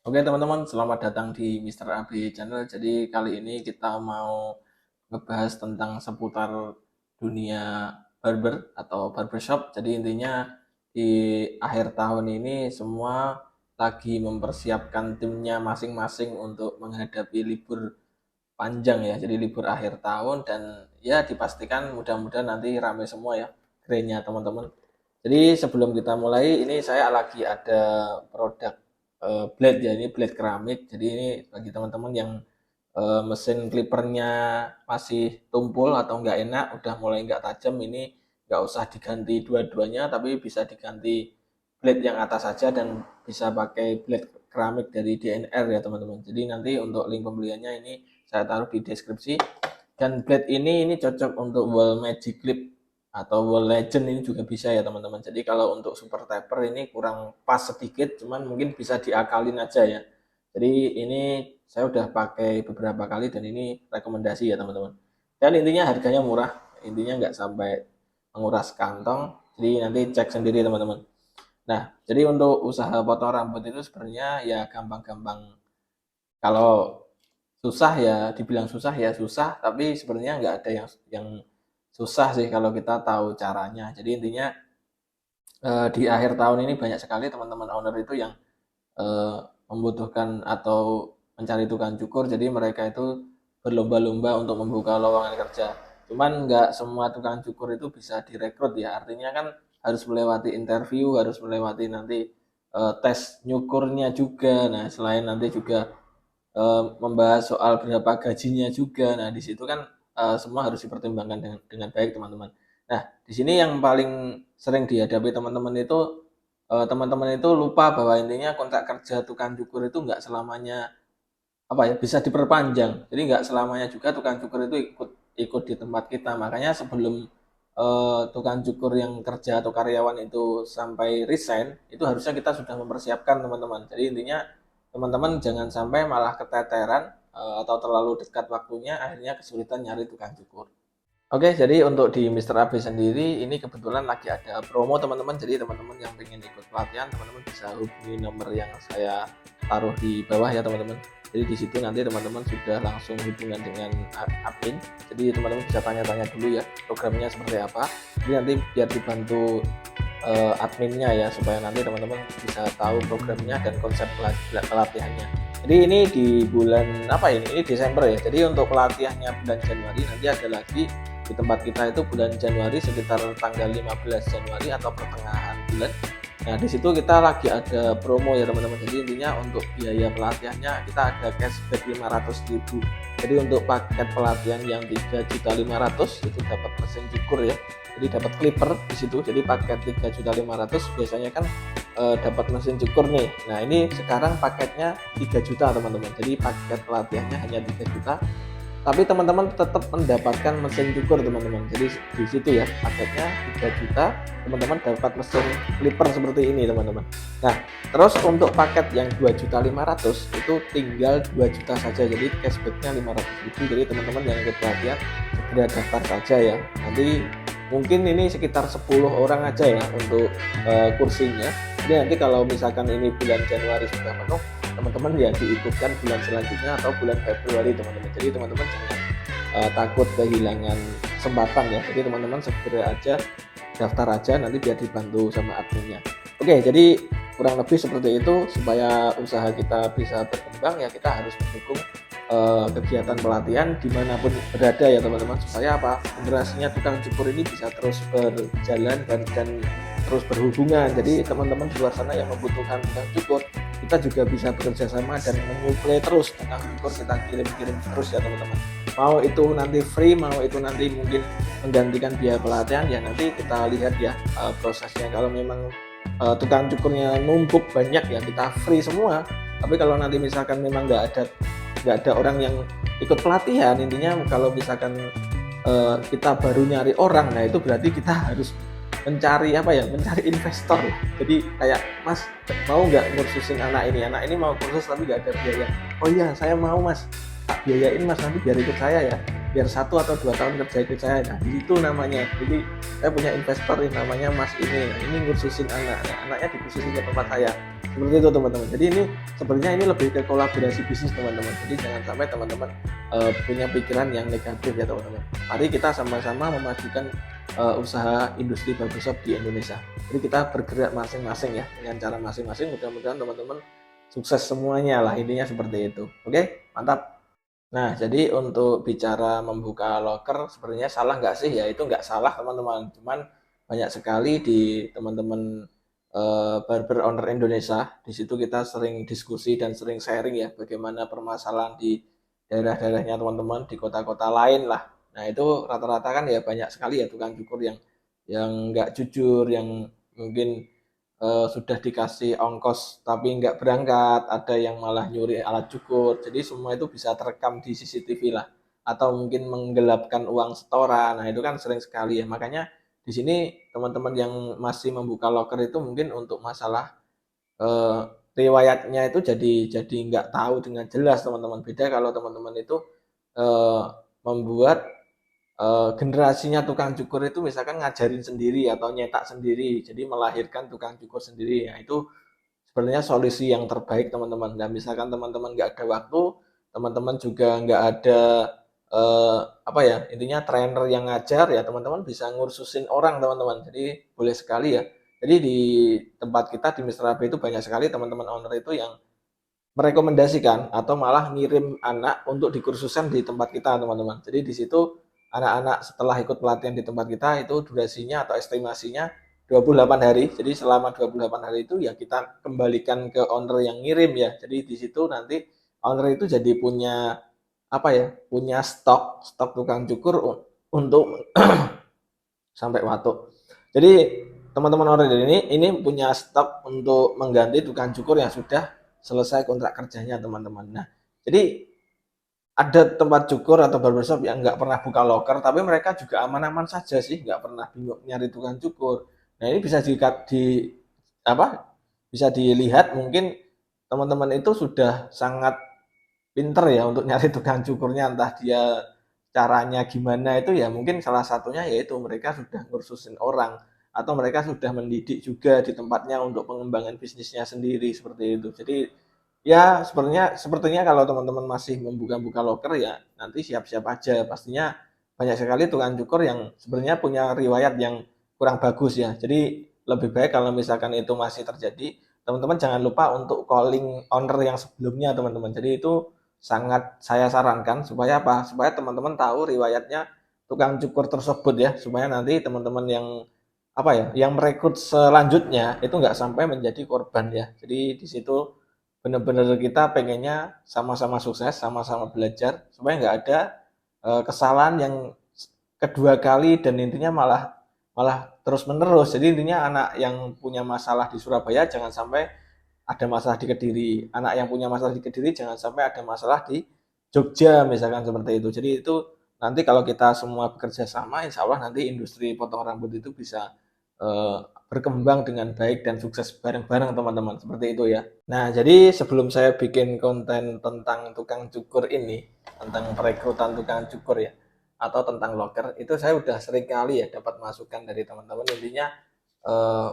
Oke teman-teman, selamat datang di Mister AB Channel. Jadi kali ini kita mau ngebahas tentang seputar dunia barber atau barbershop. Jadi intinya di akhir tahun ini semua lagi mempersiapkan timnya masing-masing untuk menghadapi libur panjang ya. Jadi libur akhir tahun dan ya dipastikan mudah-mudahan nanti ramai semua ya kerennya teman-teman. Jadi sebelum kita mulai ini saya lagi ada produk blade ya, ini blade keramik. Jadi ini bagi teman-teman yang mesin clippernya masih tumpul atau nggak enak, udah mulai nggak tajam, ini nggak usah diganti dua-duanya, tapi bisa diganti blade yang atas saja dan bisa pakai blade keramik dari DNR ya teman-teman. Jadi nanti untuk link pembeliannya ini saya taruh di deskripsi. Dan blade ini cocok untuk wall magic clip atau wall legend ini juga bisa ya teman-teman. Jadi kalau untuk super taper ini kurang pas sedikit, cuman mungkin bisa diakalin aja ya. Jadi ini saya udah pakai beberapa kali dan ini rekomendasi ya teman-teman. Dan intinya harganya murah, intinya nggak sampai menguras kantong. Jadi nanti cek sendiri teman-teman. Nah, jadi untuk usaha potong rambut itu sebenarnya ya gampang-gampang. Kalau susah ya, dibilang susah ya susah, tapi sebenarnya nggak ada yang susah sih kalau kita tahu caranya. Jadi intinya di akhir tahun ini banyak sekali teman-teman owner itu yang eh, membutuhkan atau mencari tukang cukur, jadi mereka itu berlomba-lomba untuk membuka lowongan kerja. Cuman nggak semua tukang cukur itu bisa direkrut ya, artinya kan harus melewati interview, harus melewati nanti tes nyukurnya juga. Nah, selain nanti juga membahas soal berapa gajinya juga. Nah, di situ kan semua harus dipertimbangkan dengan baik teman-teman. Nah, di sini yang paling sering dihadapi teman-teman itu teman-teman itu lupa bahwa intinya kontrak kerja tukang cukur itu nggak selamanya apa ya bisa diperpanjang. Jadi nggak selamanya juga tukang cukur itu ikut ikut di tempat kita. Makanya sebelum tukang cukur yang kerja atau karyawan itu sampai resign, itu harusnya kita sudah mempersiapkan teman-teman. Jadi intinya teman-teman jangan sampai malah keteteran atau terlalu dekat waktunya, akhirnya kesulitan nyari tukang cukur. Oke, jadi untuk di Mister AB sendiri ini kebetulan lagi ada promo teman-teman. Jadi teman-teman yang pengen ikut pelatihan, teman-teman bisa hubungi nomor yang saya taruh di bawah ya teman-teman. Jadi di situ nanti teman-teman sudah langsung hubungan dengan admin. Jadi teman-teman bisa tanya-tanya dulu ya programnya seperti apa. Jadi nanti biar dibantu adminnya ya supaya nanti teman-teman bisa tahu programnya dan konsep pelatihannya. Jadi ini di bulan apa ini? Ini Desember ya. Jadi untuk pelatihannya bulan Januari nanti ada lagi di tempat kita itu bulan Januari sekitar tanggal 15 Januari atau pertengahan bulan. Nah, di situ kita lagi ada promo ya teman-teman. Jadi intinya untuk biaya pelatihannya kita ada cashback 500.000. Jadi untuk paket pelatihan yang 3.500.000 itu dapat mesin cukur ya. Jadi dapat clipper di situ. Jadi paket 3.500.000 biasanya kan dapat mesin cukur nih. Nah, ini sekarang paketnya 3 juta teman-teman. Jadi paket pelatihannya hanya 3 juta, tapi teman-teman tetap mendapatkan mesin cukur teman-teman. Jadi di situ ya paketnya 3 juta, teman-teman dapat mesin clipper seperti ini teman-teman. Nah, terus untuk paket yang 2.500.000 itu tinggal 2 juta saja, jadi cashbacknya 500.000. Jadi teman-teman yang ikut pelatihan segera daftar saja ya. Nanti mungkin ini sekitar 10 orang aja ya untuk kursinya. Jadi nanti kalau misalkan ini bulan Januari sudah penuh, teman-teman ya diikutkan bulan selanjutnya atau bulan Februari teman-teman. Jadi teman-teman jangan takut kehilangan kesempatan ya. Jadi teman-teman segera aja daftar aja, nanti biar dibantu sama adminnya. Oke, jadi kurang lebih seperti itu. Supaya usaha kita bisa berkembang ya kita harus mendukung kegiatan pelatihan dimanapun berada ya teman-teman, supaya apa, generasinya tukang cukur ini bisa terus berjalan dan terus berhubungan. Jadi teman-teman di luar sana yang membutuhkan tukang cukur, kita juga bisa bekerja sama dan menyuplai terus tukang cukur, kita kirim-kirim terus ya teman-teman. Mau itu nanti free, mau itu nanti mungkin menggantikan biaya pelatihan ya, nanti kita lihat ya prosesnya. Kalau memang tukang cukurnya numpuk banyak ya kita free semua. Tapi kalau nanti misalkan memang nggak ada orang yang ikut pelatihan, intinya kalau misalkan kita baru nyari orang, nah itu berarti kita harus mencari apa ya, mencari investor. Jadi kayak, mas mau nggak ngursusin anak ini mau kursus tapi nggak ada biaya. Oh iya saya mau mas, tak biayain mas, nanti biar ikut saya ya, biar 1 atau 2 tahun kerja ikut saya. Nah itu namanya, jadi saya punya investor yang namanya mas ini, nah, ini ngursusin anak, nah, anaknya dikursusin ke tempat saya. Seperti itu teman-teman. Jadi ini sebenarnya ini lebih ke kolaborasi bisnis teman-teman. Jadi jangan sampai teman-teman punya pikiran yang negatif ya teman-teman. Mari kita sama-sama memajukan usaha industri barbershop di Indonesia. Jadi kita bergerak masing-masing ya dengan cara masing-masing. Mudah-mudahan teman-teman sukses semuanya lah, intinya seperti itu. Oke, mantap. Nah, jadi untuk bicara membuka loker sebenarnya salah nggak sih? Ya itu nggak salah teman-teman. Cuman banyak sekali di teman-teman barber owner Indonesia. Di situ kita sering diskusi dan sering sharing ya bagaimana permasalahan di daerah-daerahnya teman-teman, di kota-kota lain lah. Nah, itu rata-rata kan ya banyak sekali ya tukang cukur yang nggak jujur, yang mungkin sudah dikasih ongkos tapi nggak berangkat, ada yang malah nyuri alat cukur. Jadi semua itu bisa terekam di CCTV lah, atau mungkin menggelapkan uang setoran. Nah, itu kan sering sekali ya. Makanya di sini teman-teman yang masih membuka loker itu mungkin untuk masalah eh, riwayatnya itu jadi nggak tahu dengan jelas teman-teman. Beda kalau teman-teman itu eh, membuat generasinya tukang cukur itu misalkan ngajarin sendiri atau nyetak sendiri, jadi melahirkan tukang cukur sendiri. Ya itu sebenarnya solusi yang terbaik teman-teman. Dan misalkan teman-teman nggak ada waktu, teman-teman juga nggak ada apa ya, intinya trainer yang ngajar, ya teman-teman bisa ngursusin orang teman-teman. Jadi boleh sekali ya. Jadi di tempat kita di Mr. AB itu banyak sekali teman-teman owner itu yang merekomendasikan atau malah ngirim anak untuk dikursusan di tempat kita teman-teman. Jadi di situ anak-anak setelah ikut pelatihan di tempat kita itu durasinya atau estimasinya 28 hari. Jadi selama 28 hari itu ya kita kembalikan ke owner yang ngirim ya. Jadi di situ nanti owner itu jadi punya apa ya? Punya stok tukang cukur untuk sampai waktu. Jadi teman-teman owner ini punya stok untuk mengganti tukang cukur yang sudah selesai kontrak kerjanya teman-teman. Nah, jadi ada tempat cukur atau barbershop yang nggak pernah buka loker, tapi mereka juga aman-aman saja sih, nggak pernah bingung nyari tukang cukur. Nah, ini bisa apa? Bisa dilihat mungkin teman-teman itu sudah sangat pinter ya untuk nyari tukang cukurnya, entah dia caranya gimana itu ya mungkin salah satunya yaitu mereka sudah ngursusin orang atau mereka sudah mendidik juga di tempatnya untuk pengembangan bisnisnya sendiri seperti itu. Jadi ya sepertinya kalau teman-teman masih membuka-buka loker ya nanti siap-siap aja, pastinya banyak sekali tukang cukur yang sebenarnya punya riwayat yang kurang bagus ya. Jadi lebih baik kalau misalkan itu masih terjadi, teman-teman jangan lupa untuk calling owner yang sebelumnya teman-teman. Jadi itu sangat saya sarankan supaya apa? Supaya teman-teman tahu riwayatnya tukang cukur tersebut ya, supaya nanti teman-teman yang apa ya, yang merekrut selanjutnya itu nggak sampai menjadi korban ya. Jadi di situ benar-benar kita pengennya sama-sama sukses, sama-sama belajar supaya nggak ada kesalahan yang kedua kali dan intinya malah malah terus menerus. Jadi intinya anak yang punya masalah di Surabaya jangan sampai ada masalah di Kediri, anak yang punya masalah di Kediri jangan sampai ada masalah di Jogja misalkan seperti itu. Jadi itu nanti kalau kita semua bekerja sama, insya Allah nanti industri potong rambut itu bisa berkembang dengan baik dan sukses bareng-bareng teman-teman, seperti itu ya. Nah, jadi sebelum saya bikin konten tentang tukang cukur ini, tentang perekrutan tukang cukur ya, atau tentang loker, itu saya udah sering kali ya dapat masukan dari teman-teman, intinya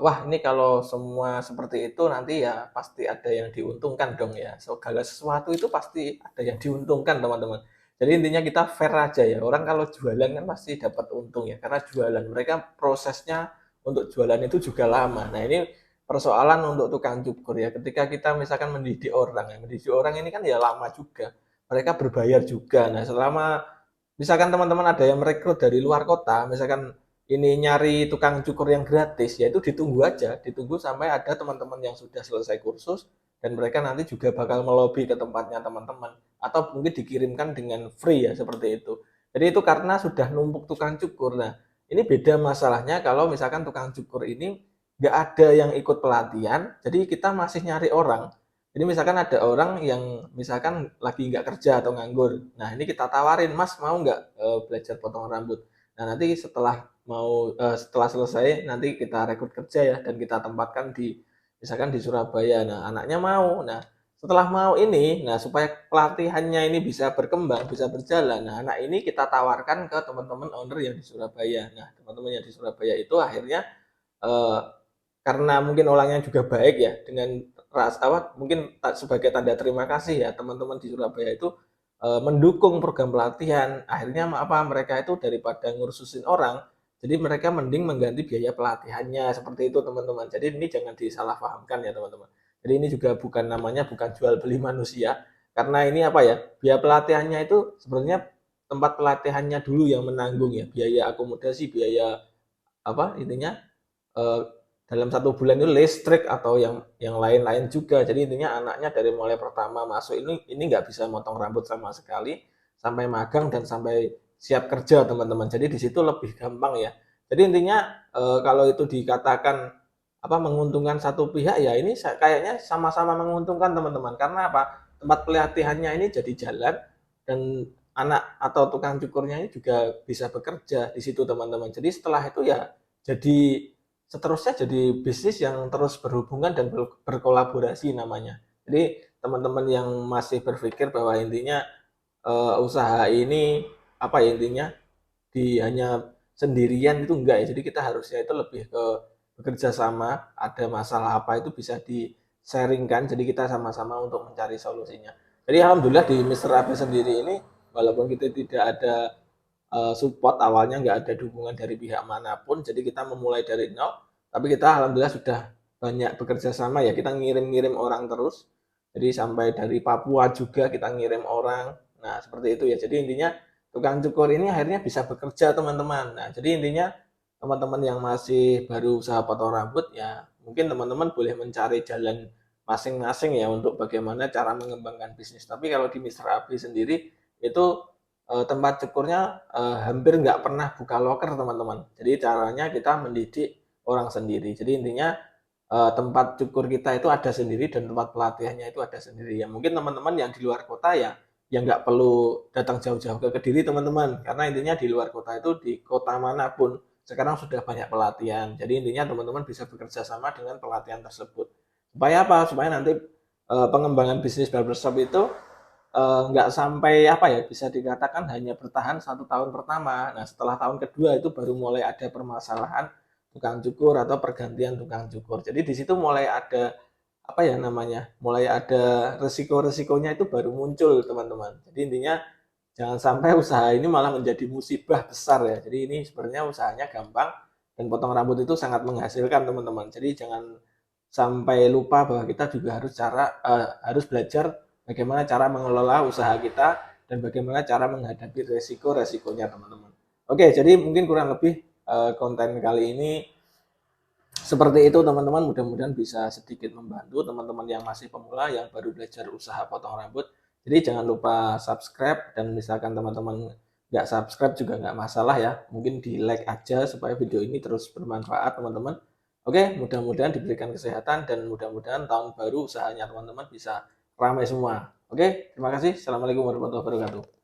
wah ini kalau semua seperti itu nanti ya pasti ada yang diuntungkan dong ya. Segala sesuatu itu pasti ada yang diuntungkan teman-teman. Jadi intinya kita fair aja ya. Orang kalau jualan kan pasti dapat untung ya. Karena jualan mereka prosesnya untuk jualan itu juga lama. Nah ini persoalan untuk tukang cukur ya. Ketika kita misalkan mendidik orang ya. Mendidik orang ini kan ya lama juga. Mereka berbayar juga. Nah selama misalkan teman-teman ada yang merekrut dari luar kota, misalkan ini nyari tukang cukur yang gratis, yaitu ditunggu aja, ditunggu sampai ada teman-teman yang sudah selesai kursus dan mereka nanti juga bakal melobi ke tempatnya teman-teman atau mungkin dikirimkan dengan free ya seperti itu. Jadi itu karena sudah numpuk tukang cukur. Nah, ini beda masalahnya kalau misalkan tukang cukur ini nggak ada yang ikut pelatihan, jadi kita masih nyari orang. Jadi misalkan ada orang yang misalkan lagi nggak kerja atau nganggur, nah ini kita tawarin, Mas mau nggak belajar potong rambut? Nah nanti setelah selesai nanti kita rekrut kerja ya dan kita tempatkan di misalkan di Surabaya. Nah anaknya mau. Nah setelah mau ini, nah supaya pelatihannya ini bisa berkembang, bisa berjalan. Nah anak ini kita tawarkan ke teman-teman owner yang di Surabaya. Nah teman-teman yang di Surabaya itu akhirnya karena mungkin orangnya juga baik ya dengan mungkin sebagai tanda terima kasih ya teman-teman di Surabaya itu mendukung program pelatihan. Akhirnya apa, mereka itu daripada ngurusin orang, jadi mereka mending mengganti biaya pelatihannya, seperti itu teman-teman. Jadi ini jangan disalahpahamkan ya teman-teman. Jadi ini juga bukan jual beli manusia, karena ini apa ya, biaya pelatihannya itu sebenarnya tempat pelatihannya dulu yang menanggung ya, biaya akomodasi, biaya apa intinya eh, dalam 1 bulan itu listrik atau yang lain-lain juga. Jadi intinya anaknya dari mulai pertama masuk ini nggak bisa motong rambut sama sekali sampai magang dan sampai siap kerja teman-teman. Jadi di situ lebih gampang ya. Jadi intinya kalau itu dikatakan apa menguntungkan satu pihak ya ini kayaknya sama-sama menguntungkan teman-teman. Karena apa? Tempat pelatihannya ini jadi jalan dan anak atau tukang cukurnya ini juga bisa bekerja di situ teman-teman. Jadi setelah itu ya jadi seterusnya jadi bisnis yang terus berhubungan dan berkolaborasi namanya. Jadi teman-teman yang masih berpikir bahwa intinya usaha ini apa ya intinya hanya sendirian itu enggak ya. Jadi kita harusnya itu lebih ke bekerja sama, ada masalah apa itu bisa di-sharingkan, jadi kita sama-sama untuk mencari solusinya. Jadi alhamdulillah di Mister Abe sendiri ini, walaupun kita tidak ada support awalnya, nggak ada dukungan dari pihak manapun, jadi kita memulai dari nol, tapi kita alhamdulillah sudah banyak bekerja sama ya, kita ngirim-ngirim orang terus, jadi sampai dari Papua juga kita ngirim orang, nah seperti itu ya. Jadi intinya tukang cukur ini akhirnya bisa bekerja teman-teman. Nah jadi intinya teman-teman yang masih baru usaha potong rambut ya mungkin teman-teman boleh mencari jalan masing-masing ya untuk bagaimana cara mengembangkan bisnis. Tapi kalau di Mister Abi sendiri itu tempat cukurnya hampir nggak pernah buka loker teman-teman. Jadi caranya kita mendidik orang sendiri. Jadi intinya tempat cukur kita itu ada sendiri dan tempat pelatihannya itu ada sendiri. Ya mungkin teman-teman yang di luar kota ya nggak perlu datang jauh-jauh ke Kediri teman-teman. Karena intinya di luar kota itu di kota manapun sekarang sudah banyak pelatihan. Jadi intinya teman-teman bisa bekerja sama dengan pelatihan tersebut. Supaya apa? Supaya nanti pengembangan bisnis barbershop itu nggak sampai apa ya bisa dikatakan hanya bertahan 1 tahun pertama. Nah setelah tahun kedua itu baru mulai ada permasalahan tukang cukur atau pergantian tukang cukur. Jadi di situ mulai ada apa ya namanya, mulai ada resiko-resikonya itu baru muncul teman-teman. Jadi intinya jangan sampai usaha ini malah menjadi musibah besar ya. Jadi ini sebenarnya usahanya gampang dan potong rambut itu sangat menghasilkan teman-teman. Jadi jangan sampai lupa bahwa kita juga harus belajar bagaimana cara mengelola usaha kita dan bagaimana cara menghadapi resiko-resikonya teman-teman. Oke, jadi mungkin kurang lebih konten kali ini seperti itu teman-teman. Mudah-mudahan bisa sedikit membantu teman-teman yang masih pemula yang baru belajar usaha potong rambut. Jadi jangan lupa subscribe, dan misalkan teman-teman nggak subscribe juga nggak masalah ya. Mungkin di like aja supaya video ini terus bermanfaat teman-teman. Oke, mudah-mudahan diberikan kesehatan dan mudah-mudahan tahun baru usahanya teman-teman bisa ramai semua. Oke, terima kasih. Assalamualaikum warahmatullahi wabarakatuh.